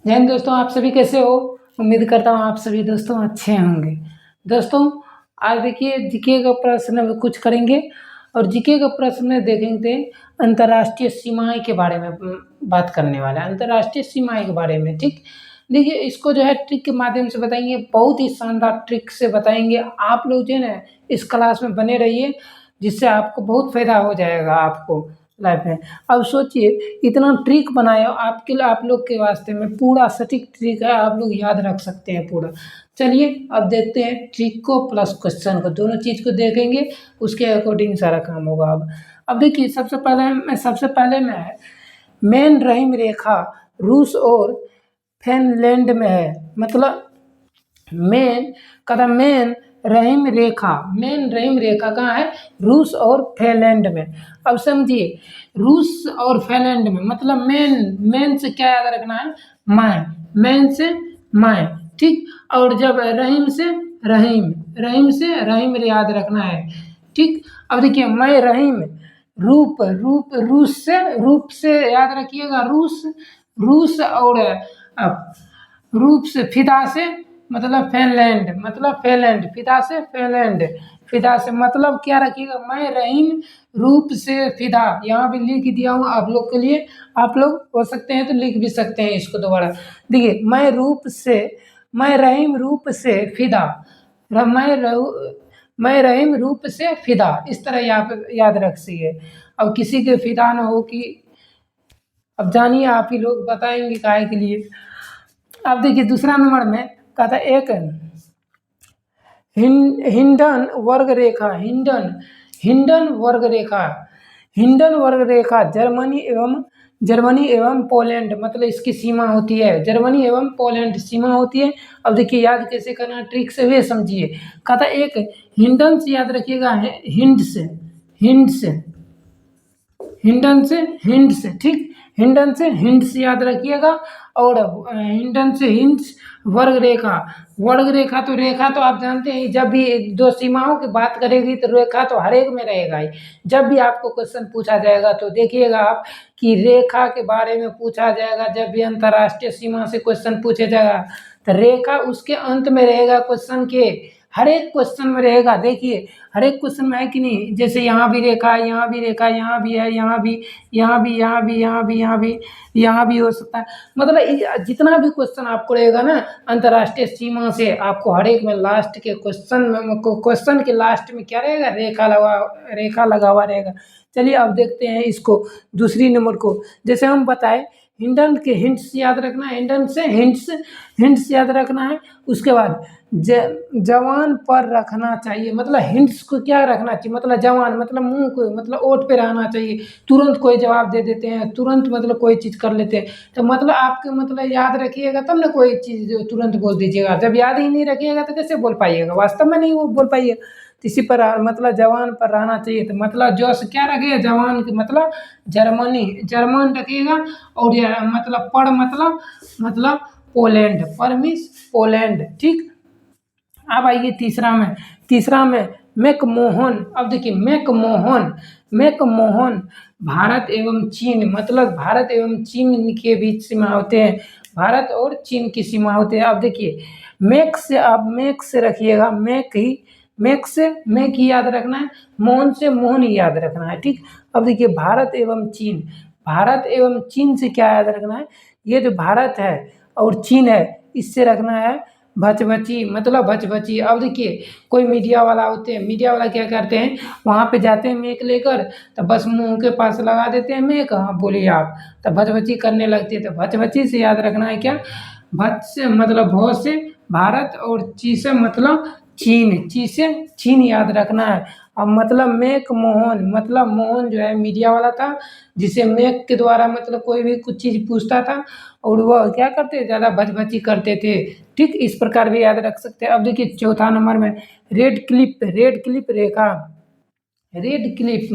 जय हिंद दोस्तों, आप सभी कैसे हो? उम्मीद करता हूँ आप सभी दोस्तों अच्छे होंगे। दोस्तों, आज देखिए जीके का प्रश्न हम कुछ करेंगे और जीके का प्रश्न में देखेंगे अंतर्राष्ट्रीय सीमाएँ के बारे में बात करने वाला है, अंतर्राष्ट्रीय सीमाएँ के बारे में, ठीक? देखिए इसको जो है ट्रिक के माध्यम से बताएँगे, बहुत ही शानदार ट्रिक से बताएँगे। आप लोग जो है ना इस क्लास में बने रहिए, जिससे आपको बहुत फ़ायदा हो जाएगा आपको लाइफ में। अब सोचिए इतना ट्रिक बनाया आपके लिए, आप लोग के वास्ते में पूरा सटीक ट्रिक है, आप लोग याद रख सकते हैं पूरा। चलिए अब देखते हैं ट्रिक को प्लस क्वेश्चन को, दोनों चीज़ को देखेंगे, उसके अकॉर्डिंग सारा काम होगा। अब देखिए सबसे पहले मैं मेन रहीम रेखा रूस और फिनलैंड में है, मतलब मेन रहीम रेखा कहाँ है? रूस और फिनलैंड में। अब समझिए रूस और फिनलैंड में, मतलब मेन से क्या याद रखना है? मेन से माय, ठीक। और जब रहीम याद रखना है, ठीक। अब देखिए मैं रहीम रूप से याद रखिएगा, रूस और रूप से फिदा से मतलब फिनलैंड फिदा से मतलब क्या रखिएगा? मैं रहीम रूप से फिदा, यहाँ भी लिख दिया हूँ आप लोग के लिए, आप लोग हो सकते हैं तो लिख भी सकते हैं इसको दोबारा। देखिए मैं रहीम रूप से फिदा, मैं रहीम रूप से फिदा, इस तरह याद रखिए। अब किसी के फिदा न हो कि, अब जानिए आप ही लोग बताएंगे काहे के लिए। अब देखिए दूसरा नंबर में कहता है एक हिंडन वर्ग रेखा जर्मनी एवं पोलैंड, मतलब इसकी सीमा होती है, जर्मनी एवं पोलैंड सीमा होती है। अब देखिए याद कैसे करना, ट्रिक से भी समझिए। कहता एक हिंडन से याद रखिएगा, हिंड से, ठीक। हिंडन से याद रखिएगा। और हिंडन से वर्ग रेखा तो आप जानते हैं, जब भी दो सीमाओं की बात करेगी तो रेखा तो हर एक में रहेगा ही। जब भी आपको क्वेश्चन पूछा जाएगा तो देखिएगा आप कि रेखा के बारे में पूछा जाएगा, जब भी अंतर्राष्ट्रीय सीमा से क्वेश्चन पूछा जाएगा तो रेखा उसके अंत में रहेगा, क्वेश्चन के हर एक क्वेश्चन में रहेगा। देखिए हर एक क्वेश्चन में है कि नहीं, जैसे यहाँ भी रेखा, यहाँ भी रेखा, यहाँ भी है, यहाँ भी हो सकता है। मतलब जितना भी क्वेश्चन आपको रहेगा ना अंतर्राष्ट्रीय सीमा से, आपको हर एक में लास्ट के क्वेश्चन के लास्ट में क्या रहेगा? रेखा लगा हुआ रहेगा। चलिए अब देखते हैं इसको, दूसरी नंबर को। जैसे हम बताए हिंडन के हिंट्स याद रखना है, हिंट्स याद रखना है। उसके बाद जवान पर रखना चाहिए, मतलब हिंट्स को क्या रखना चाहिए? मतलब जवान, मतलब मुंह को, मतलब ओठ पे रहना चाहिए। तुरंत कोई जवाब दे देते हैं, तुरंत मतलब कोई चीज़ कर लेते हैं, तो मतलब आपके मतलब याद रखिएगा तब ना कोई चीज़ तुरंत बोल दीजिएगा। जब याद ही नहीं रखिएगा तो कैसे बोल पाइएगा? वास्तव में नहीं वो बोल पाइएगा। तो इसी पर मतलब जवान पर रहना चाहिए, तो मतलब जो से क्या रखिएगा? जवान की मतलब जर्मन रखिएगा। और यह मतलब पर मतलब पोलैंड, पर मीन्स पोलैंड, ठीक। अब आइए तीसरा में मैकमोहन। अब देखिए मैकमोहन भारत एवं चीन, मतलब भारत एवं चीन के बीच सीमा होते हैं, भारत और चीन की सीमा होते हैं। अब देखिए मैक से रखिएगा, मैक ही याद रखना है, मोहन ही याद रखना है, ठीक। अब देखिए भारत एवं चीन से क्या याद रखना है? ये जो भारत है और चीन है, इससे रखना है भचभची, मतलब भचभची। अब देखिए कोई मीडिया वाला होते हैं, मीडिया वाला क्या करते हैं, वहाँ पे जाते हैं मेक लेकर, तो बस मुंह के पास लगा देते हैं मेक, हाँ बोलिए आप, तो भचभची करने लगती है। तो भचभची से याद रखना है क्या? भच से मतलब भौ से भारत और ची से मतलब चीन याद रखना है। अब मतलब मेक मोहन, मतलब मोहन जो है मीडिया वाला था, जिसे मेक के द्वारा मतलब कोई भी कुछ चीज़ पूछता था और वह क्या करते, ज़्यादा भचभची करते थे, ठीक। इस प्रकार भी याद रख सकते हैं। अब देखिए चौथा नंबर में रेड क्लिप रेखा, रेड क्लिप।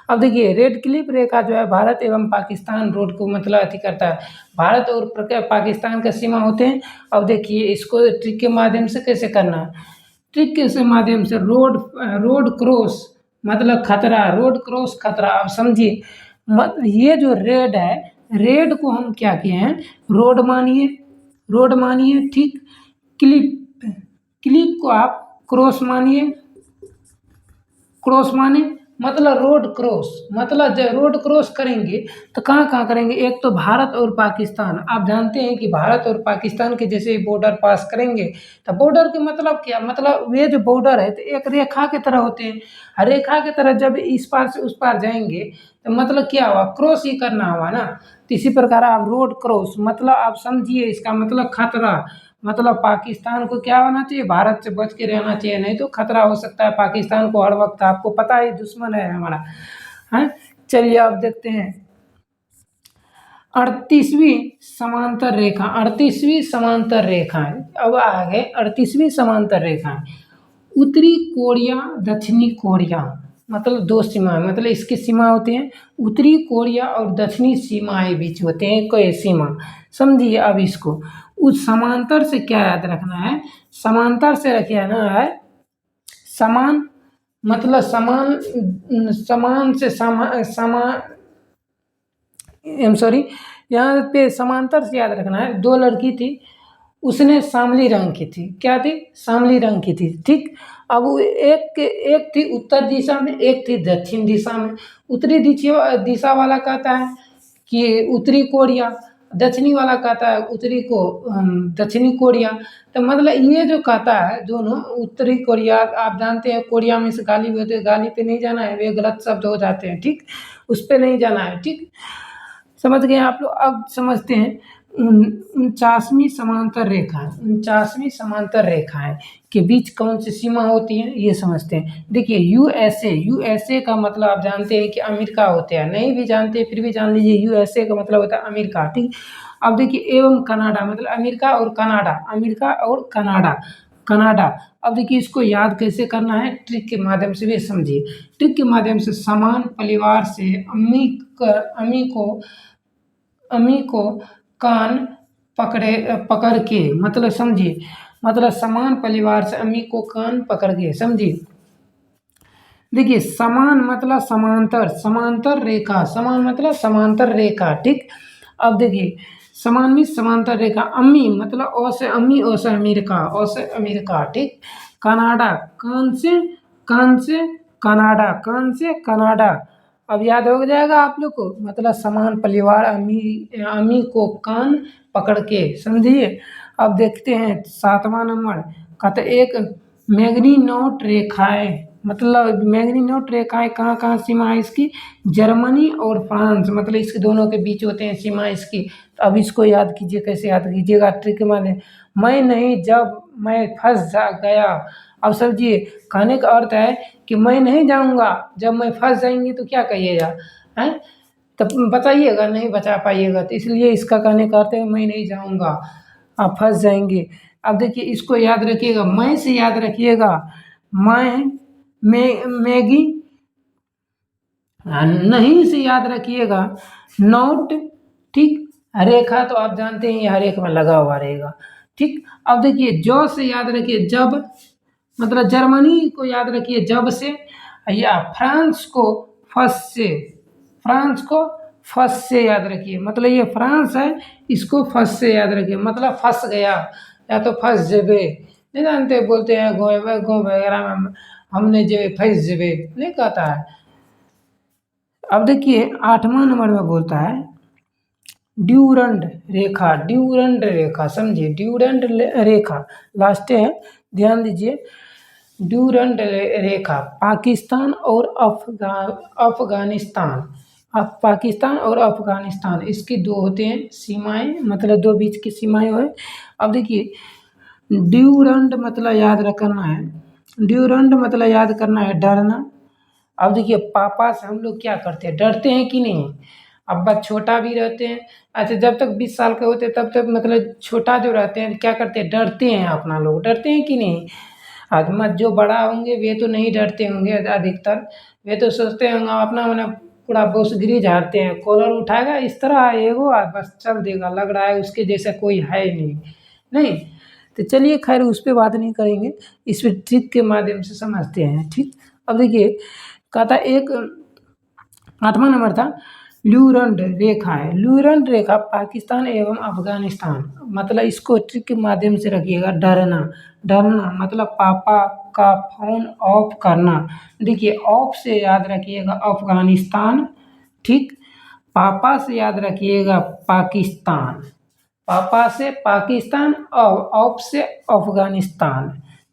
अब देखिए रेड क्लिप रेखा जो है भारत एवं पाकिस्तान रोड को मतलब अति करता है, भारत और पाकिस्तान का सीमा होते हैं। अब देखिए इसको ट्रिक के माध्यम से कैसे करना है, ट्रिक के माध्यम से रोड क्रॉस मतलब खतरा, रोड क्रॉस खतरा। अब समझिए ये जो रेड है, रेड को हम क्या किए हैं, रोड मानिए, रोड मानिए, ठीक। क्लिप, क्लिप को आप क्रॉस मानिए, क्रॉस माने मतलब रोड क्रॉस, मतलब जब रोड क्रॉस करेंगे तो कहाँ कहाँ करेंगे, एक तो भारत और पाकिस्तान, आप जानते हैं कि भारत और पाकिस्तान के जैसे बॉर्डर पास करेंगे तो बॉर्डर के मतलब क्या, मतलब ये जो बॉर्डर है तो एक रेखा की तरह होते हैं, रेखा की तरह जब इस पार से उस पार जाएंगे तो मतलब क्या हुआ, क्रॉस ही करना हुआ ना। तो इसी प्रकार आप रोड क्रॉस मतलब आप समझिए इसका मतलब खतरा, मतलब पाकिस्तान को क्या होना चाहिए, भारत से बच के रहना चाहिए, नहीं तो खतरा हो सकता है पाकिस्तान को हर वक्त, आपको पता है दुश्मन है हमारा, है। चलिए अब देखते हैं 38वीं समांतर रेखा, 38वीं समांतर रेखाएं, अब आ गए 38वीं समांतर रेखाएं। उत्तरी कोरिया, दक्षिणी कोरिया, मतलब दो सीमाएं, मतलब इसकी सीमा होती हैं उत्तरी कोरिया और दक्षिणी सीमाएं बीच होते हैं कोई सीमा, समझिए। अब इसको उस समांतर से क्या याद रखना है, समांतर से रखिए ना है समान, मतलब समान, समान से समान, सॉरी, यहाँ पे समांतर से याद रखना है। दो लड़की थी, उसने शामली रंग की थी, क्या थी, शामली रंग की थी, ठीक। अब वो एक थी उत्तर दिशा में, एक थी दक्षिण दिशा में। उत्तरी दिशा वाला कहता है कि उत्तरी कोरिया, दक्षिणी वाला कहता है उत्तरी को दक्षिणी कोरिया। तो मतलब ये जो कहता है दोनों उत्तरी कोरिया, आप जानते हैं कोरिया में से गाली भी होते हैं, गाली पे नहीं जाना है, वे गलत शब्द हो जाते हैं, ठीक, उस पे नहीं जाना है, ठीक। समझ गए आप लोग। अब समझते हैं 49वीं समांतर रेखा, 49वीं समांतर रेखाएं के बीच कौन सी सीमा होती है ये समझते हैं। देखिए यूएसए, यूएसए का मतलब आप जानते हैं कि अमेरिका होते हैं, नहीं भी जानते फिर भी जान लीजिए यूएसए का मतलब होता है अमेरिका, ठीक। अब देखिए एवं कनाडा, मतलब अमेरिका और कनाडा, अमेरिका और कनाडा, कनाडा। अब देखिए इसको याद कैसे करना है, ट्रिक के माध्यम से भी समझिए। ट्रिक के माध्यम से समान परिवार से अमी को कान पकड़ के, मतलब समझिए, मतलब समान परिवार से अमी को कान पकड़ के, समझिए। देखिए समान मतलब समांतर, समांतर रेखा, समान मतलब समांतर रेखा, ठीक। अब देखिए समान में समांतर रेखा, अम्मी मतलब ओ से अम्मी, ओ से अमेरिका, ओ से अमेरिका, ठीक। कनाडा, कान से कनाडा, कान से कनाडा। अब याद हो जाएगा आप लोग को, मतलब समान परिवार, अम्मी अम्मी को कान पकड़ के, समझिए। अब देखते हैं 7वां नंबर, कहते एक मैग्नी नोट रेखाएं, मतलब मैग्नी नोट रेखाएं कहाँ कहाँ सीमा है इसकी, जर्मनी और फ्रांस, मतलब इसके दोनों के बीच होते हैं सीमा इसकी। तो अब इसको याद कीजिए, कैसे याद कीजिएगा, ट्रिक माने, मैं नहीं जब मैं फंस गया। अब समझिए कहने का अर्थ है कि मैं नहीं जाऊंगा, जब मैं फंस जाएंगी तो क्या कहिएगा, हैं, तब बताइएगा, नहीं बचा पाइएगा, तो इसलिए इसका कहने का अर्थ है मैं नहीं जाऊंगा, आप फंस जाएंगे। अब देखिए इसको याद रखिएगा, मैं से याद रखिएगा, मैगी, नहीं से याद रखिएगा नोट, ठीक। रेखा तो आप जानते हैं हर एक में लगा हुआ रहेगा, ठीक। अब देखिए जो से याद रखिए जब, मतलब जर्मनी को याद रखिए जब से, या फ्रांस को फर्स्ट से, फ्रांस को फर्स्ट से याद रखिए, मतलब ये फ्रांस है, इसको फर्स्ट से याद रखिए, मतलब फंस गया या तो फंस जेबे, नहीं जानते, बोलते हैं गो वगैरह में हमने जेबे फंस जेबे, नहीं कहता है। अब देखिए 8वां नंबर में बोलता है ड्यूरंड रेखा, ड्यूरंड रेखा, समझिए ड्यूरंड रेखा लास्ट है, ध्यान दीजिए। ड्यूरंड रेखा पाकिस्तान और अफगानिस्तान, अब पाकिस्तान और अफगानिस्तान इसकी दो होते हैं सीमाएं, मतलब दो बीच की सीमाएं है। अब देखिए ड्यूरंड मतलब याद रखना है, ड्यूरंड मतलब याद करना है डरना। अब देखिए पापा से हम लोग क्या करते हैं, डरते हैं कि नहीं, अब्बा छोटा भी रहते हैं, अच्छा जब तक 20 साल के होते हैं तब तक मतलब छोटा जो रहते हैं क्या करते हैं, डरते हैं, अपना लोग डरते हैं कि नहीं। आदमी जो बड़ा होंगे वे तो नहीं डरते होंगे अधिकतर, वे तो सोचते होंगे अपना मैंने पूरा बोसगिरी झाड़ते हैं, कॉलर उठाएगा इस तरह एगो और बस चल देगा, लग रहा है उसके जैसा कोई है ही नहीं, नहीं। तो चलिए खैर उस पर बात नहीं करेंगे, इस पर ट्रिक के माध्यम से समझते हैं, ठीक। अब देखिए कहता एक 8वां नंबर था ड्यूरंड रेखा है। ड्यूरंड रेखा पाकिस्तान एवं अफगानिस्तान, मतलब इसको ट्रिक के माध्यम से रखिएगा। डरना, डरना मतलब पापा का फ़ोन ऑफ करना। देखिए ऑफ से याद रखिएगा अफगानिस्तान, ठीक। पापा से याद रखिएगा पाकिस्तान, पापा से पाकिस्तान और ऑफ से अफगानिस्तान,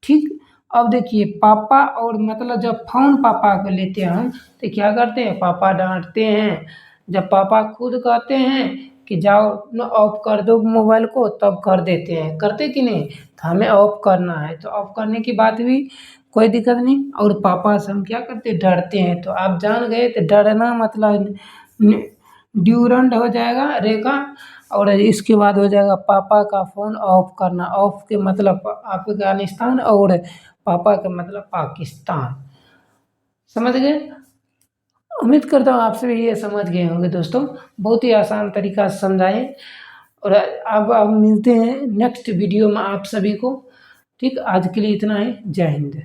ठीक। अब देखिए पापा और मतलब जब फ़ोन पापा को लेते हैं हम तो क्या करते हैं, पापा डांटते हैं। जब पापा खुद कहते हैं कि जाओ न ऑफ कर दो मोबाइल को, तब कर देते हैं, करते कि नहीं। तो हमें ऑफ करना है तो ऑफ करने की बात भी कोई दिक्कत नहीं। और पापा से हम क्या करते हैं, डरते हैं। तो आप जान गए तो डरना मतलब ड्यूरंड हो जाएगा रेखा, और इसके बाद हो जाएगा पापा का फ़ोन ऑफ करना। ऑफ के मतलब अफगानिस्तान और पापा का मतलब पाकिस्तान। समझ गए। उम्मीद करता हूँ आप सभी ये समझ गए होंगे दोस्तों, बहुत ही आसान तरीका से समझाएं। और अब मिलते हैं नेक्स्ट वीडियो में आप सभी को, ठीक। आज के लिए इतना ही, जय हिंद।